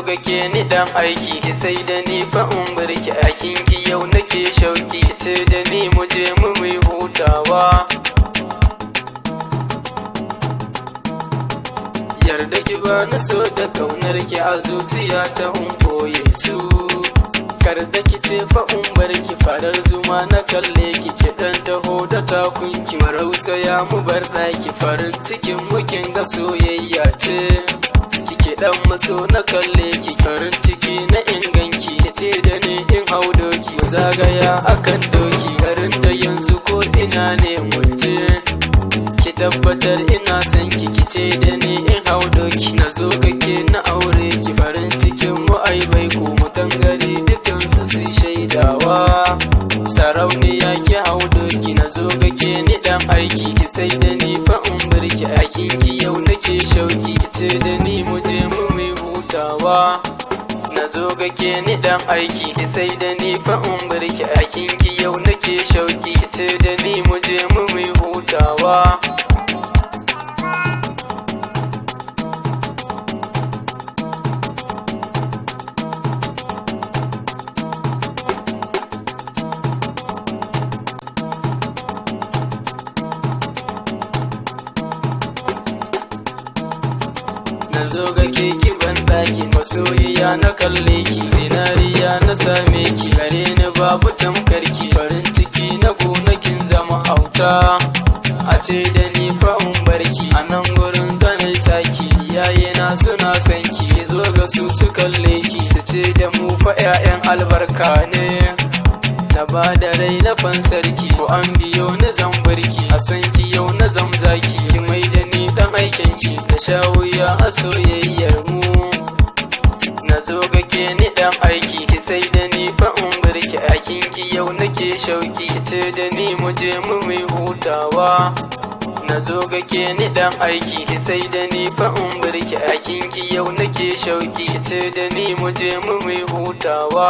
ga ke ni dan aiki ki sai da ni fa in barki aikin ki yau nake shauki ce da ni mu je mu mai hutawa. Yarda ki ba ni so da kaunar ki a zuciya ta in koye su, kar da ki ce fa in barki farar zuma na kalle ki ce dan taho da takunki marausaya mu bar ɗaki farin cikin mukin ga soyayya ce. Kike dan maso na kalle ki farin ciki na inganki ce da ni in hau doki mu zagaya akan doki garin da yanzu ko ina ne muje. Ki tabbatar ina son ki kice da ni in hau doki na zo kake na aure ki farin cikin mu ai bai ko mu tangare dukan su su shaidawa. Sarauniya ki hau doki na zo kake ni dan aiki ki sai da ni fa in barki aikin ki yau nake shauki kice da ni mu je mu mai hutawa. Na zo kake ni dan aiki ki sai da ni fa in barki aikin ki yau nake shauki kice da ni mu je mu mai hutawa. Na zo ga keki ban ɗaki masoyiya na kalle ki zinariya na same ki gare ni babu tamkarki farin ciki na gonakin zama auta. A ce da ni fa in barki a nan gurin zanai saki iyaye na suna son ki zo ga su su kalle ki su ce da mu fa 'ya'yan albarka ne. Na ba da rai na fansarki ko an biyo na zambarki a san ki yau na zamzaki ki mai da ni dan aikinki da shawuya a soyayyar mu. Na zo ga ke ni dan aiki ki sai da ni fa in barki aikin ki yau nake shauki ce da ni mu je mu mai hutawa. Na zo ga ke ni dan aiki ki sai da ni fa in barki aikin ki yau nake shauki ce da ni mu je mu mai hutawa.